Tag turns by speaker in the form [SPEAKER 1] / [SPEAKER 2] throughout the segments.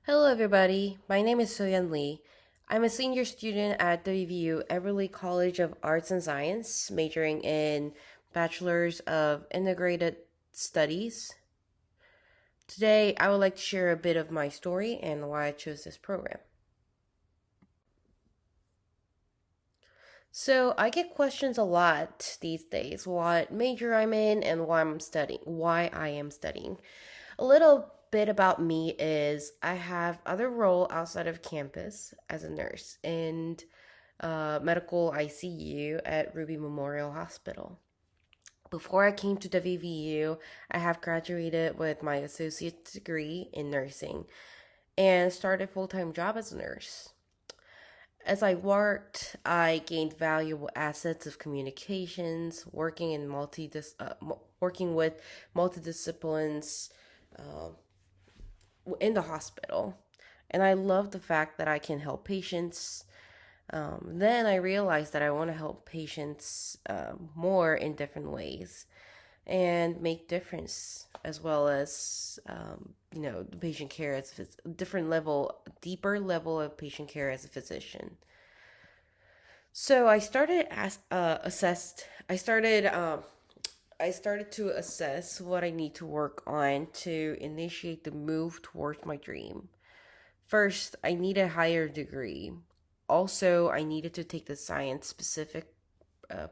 [SPEAKER 1] Hello, everybody. My name is Sohyun Lee. I'm a senior student at WVU Everly College of Arts and Science, majoring in Bachelor's of Integrated Studies. Today, I would like to share a bit of my story and why I chose this program. So, I get questions a lot these days what major I'm in and why I am studying. A little bit about me is I have other role outside of campus as a nurse and medical ICU at Ruby Memorial Hospital. Before I came to WVU, I have graduated with my associate degree in nursing and started full-time job as a nurse. As I worked, I gained valuable assets of communications, working with multidisciplines uh, in the hospital. And I love the fact that I can help patients. Then I realized that I want to help patients more in different ways and make difference as well as the patient care as a different level, deeper level of patient care as a physician. So I started as assessed. I started to assess what I need to work on to initiate the move towards my dream. First, I need a higher degree. Also, I needed to take the science specific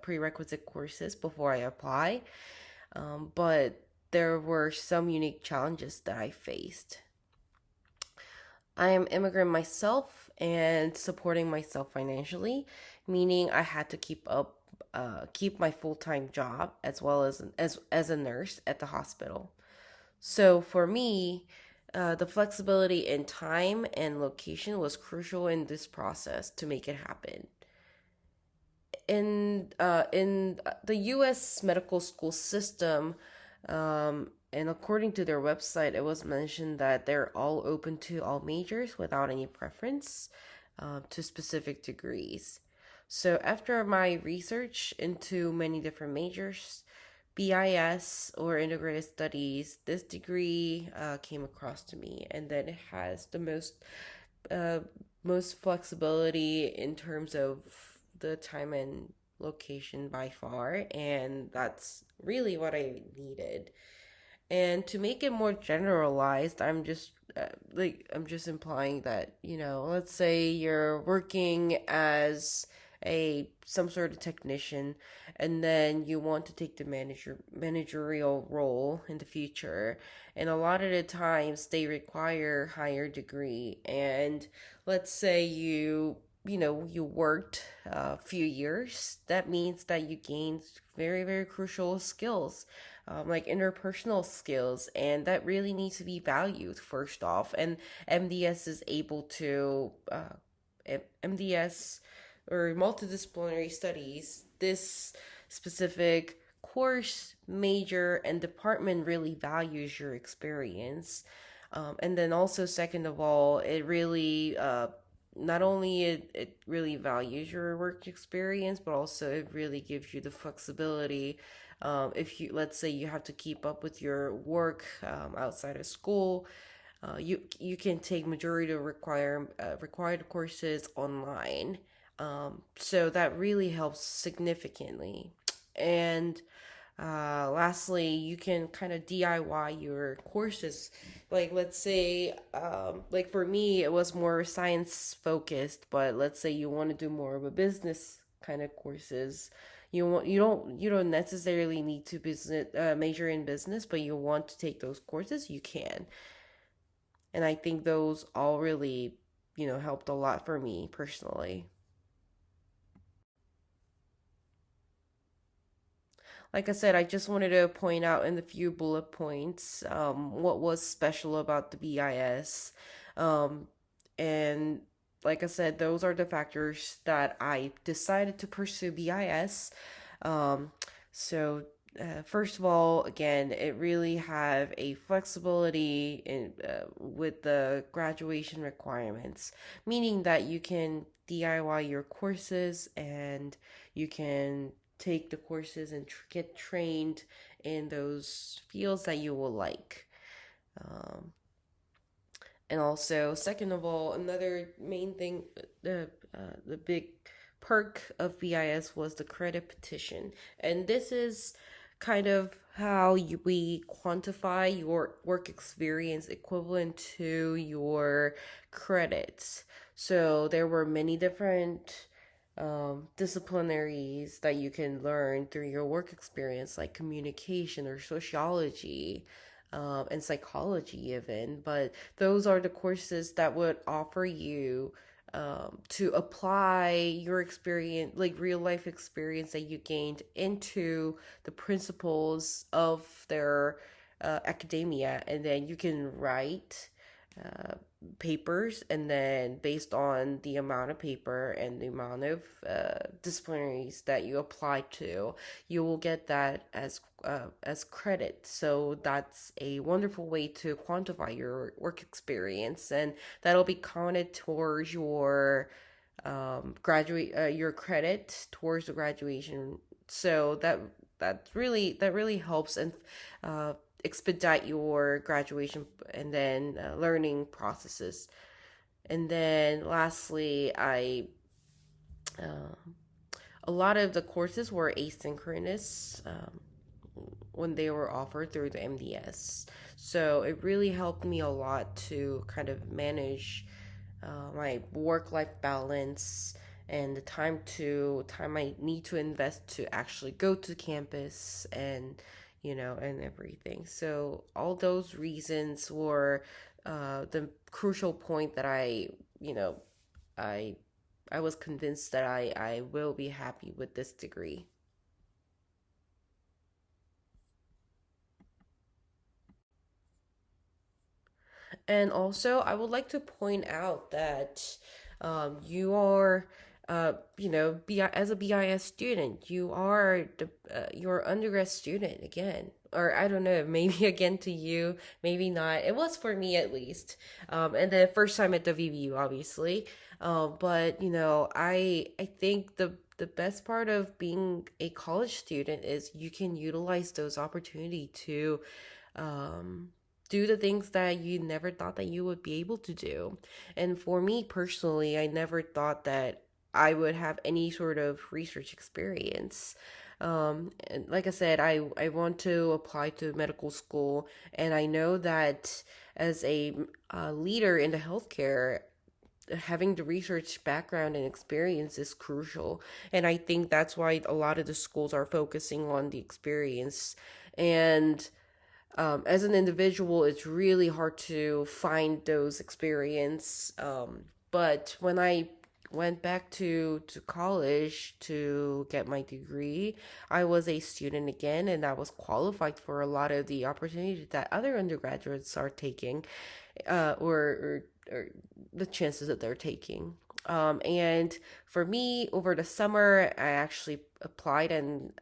[SPEAKER 1] prerequisite courses before I apply. But there were some unique challenges that I faced. I am immigrant myself and supporting myself financially, meaning I had to keep my full time job as well as a nurse at the hospital. So for me, the flexibility in time and location was crucial in this process to make it happen. In the U.S. medical school system, and according to their website, it was mentioned that they're all open to all majors without any preference to specific degrees. So after my research into many different majors, BIS or integrated studies, this degree came across to me, and then it has the uh, most flexibility in terms of the time and location by far, and that's really what I needed. And to make it more generalized, I'm just implying that, let's say you're working as a some sort of technician and then you want to take the managerial role in the future. And a lot of the times they require higher degree, and let's say you worked a few years, that means that you gained very, very crucial skills, like interpersonal skills, and that really needs to be valued first off. And MDS is able to, MDS or multidisciplinary studies, this specific course, major, and department really values your experience. And then also, second of all, it really not only it really values your work experience, but also it really gives you the flexibility. If you, let's say you have to keep up with your work outside of school, you can take majority of required courses online. So that really helps significantly. And lastly, you can kind of DIY your courses. Like, let's say, like for me, it was more science focused, but let's say you want to do more of a business kind of courses. You don't necessarily need to business major in business, but you want to take those courses, you can. And I think those all really, helped a lot for me personally. Like I said, I just wanted to point out in the few bullet points what was special about the BIS. Um, and like I said, those are the factors that I decided to pursue BIS. Um, so, first of all, again, it really have a flexibility with the graduation requirements, meaning that you can DIY your courses and you can take the courses and get trained in those fields that you will like. Um, And also, second of all, another main thing, the big perk of BIS was the credit petition. And this is kind of how we quantify your work experience equivalent to your credits. So there were many different disciplinaries that you can learn through your work experience, like communication or sociology, and psychology, even. But those are the courses that would offer you to apply your experience, like real life experience that you gained, into the principles of their academia. And then you can write uh, papers, and then based on the amount of paper and the amount of disciplinaries that you apply to, you will get that as credit. So that's a wonderful way to quantify your work experience, and that'll be counted towards your graduate your credit towards the graduation. So that really helps and uh, expedite your graduation and then learning processes. And then lastly, I uh, a lot of the courses were asynchronous when they were offered through the MDS. So it really helped me a lot to kind of manage my work life balance and the time I need to invest to actually go to campus, and and everything. So all those reasons were the crucial point that I I was convinced that I will be happy with this degree. And also, I would like to point out that you are, as a BIS student, you're undergrad student again. Or I don't know, maybe again to you, maybe not. It was for me at least. And the first time at WVU, obviously. But I think the best part of being a college student is you can utilize those opportunity to um, do the things that you never thought that you would be able to do. And for me personally, I never thought that I would have any sort of research experience. And like I said, I want to apply to medical school, and I know that as a leader in the healthcare, having the research background and experience is crucial. And I think that's why a lot of the schools are focusing on the experience. And as an individual, it's really hard to find those experience. But when I went back to college to get my degree, I was a student again, and I was qualified for a lot of the opportunities that other undergraduates are taking, or the chances that they're taking. And for me, over the summer, I actually applied, and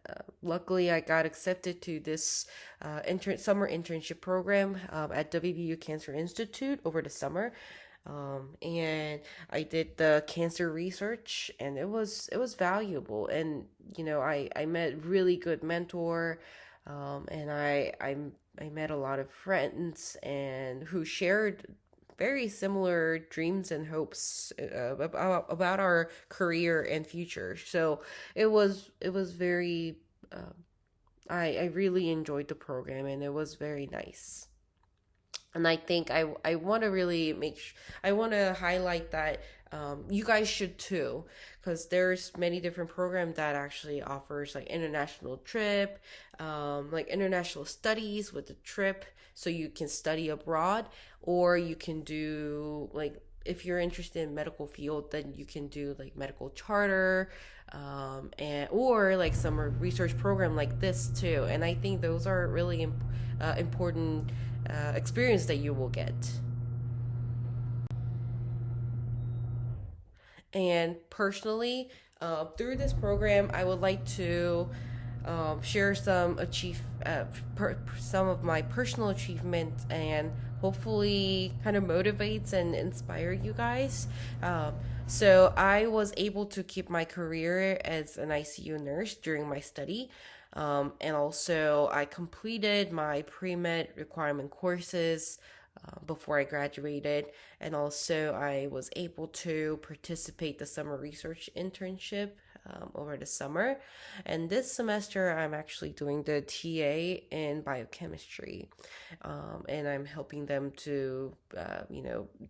[SPEAKER 1] luckily I got accepted to this summer internship program at WVU Cancer Institute over the summer. And I did the cancer research, and it was valuable. And I met really good mentor, and I met a lot of friends and who shared very similar dreams and hopes about our career and future. So it was very I really enjoyed the program, and it was very nice. And I think I want to really I want to highlight that you guys should too, because there's many different programs that actually offers like international trip, like international studies with a trip, so you can study abroad. Or you can do, like, if you're interested in medical field, then you can do like medical charter, and or like summer research program like this too. And I think those are really important experience that you will get. And personally, through this program, I would like to share some of my personal achievements, and hopefully kind of motivates and inspire you guys. So I was able to keep my career as an ICU nurse during my study. And also, I completed my pre med requirement courses before I graduated. And also, I was able to participate the summer research internship over the summer. And this semester, I'm actually doing the TA in biochemistry, and I'm helping them to,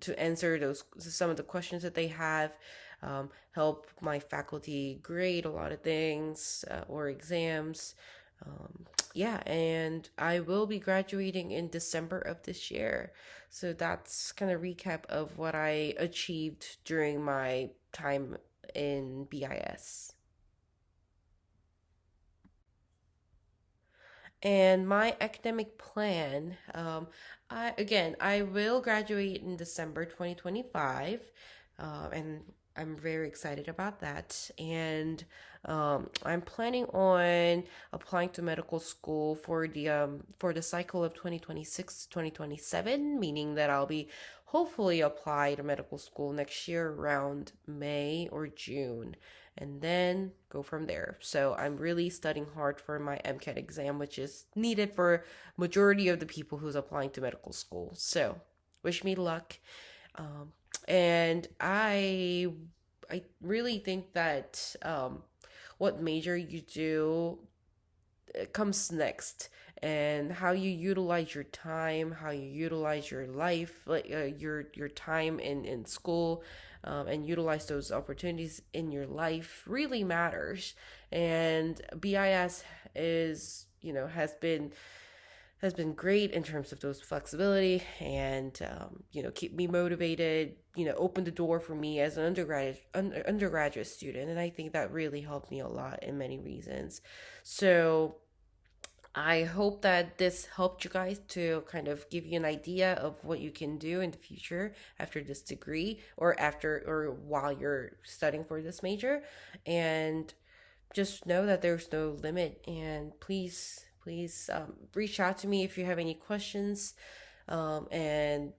[SPEAKER 1] to answer those some of the questions that they have. Help my faculty grade a lot of things or exams. Yeah, and I will be graduating in December of this year. So that's kind of recap of what I achieved during my time in BIS. And my academic plan, I will graduate in December 2025, and I'm very excited about that. And I'm planning on applying to medical school for the cycle of 2026 2027, meaning that I'll be hopefully apply to medical school next year around May or June, and then go from there. So I'm really studying hard for my MCAT exam, which is needed for majority of the people who's applying to medical school. So wish me luck. Um, and I really think that what major you do comes next, and how you utilize your time, how you utilize your life, like your time in school, and utilize those opportunities in your life really matters. And BIS is, has been great in terms of those flexibility, and keep me motivated, open the door for me as an undergraduate student. And I think that really helped me a lot in many reasons. So I hope that this helped you guys to kind of give you an idea of what you can do in the future after this degree, or after or while you're studying for this major. And just know that there's no limit. And please reach out to me if you have any questions. And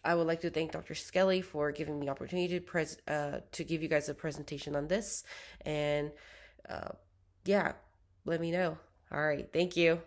[SPEAKER 1] I would like to thank Dr. Skelly for giving me opportunity to give you guys a presentation on this. And yeah, let me know. All right, thank you.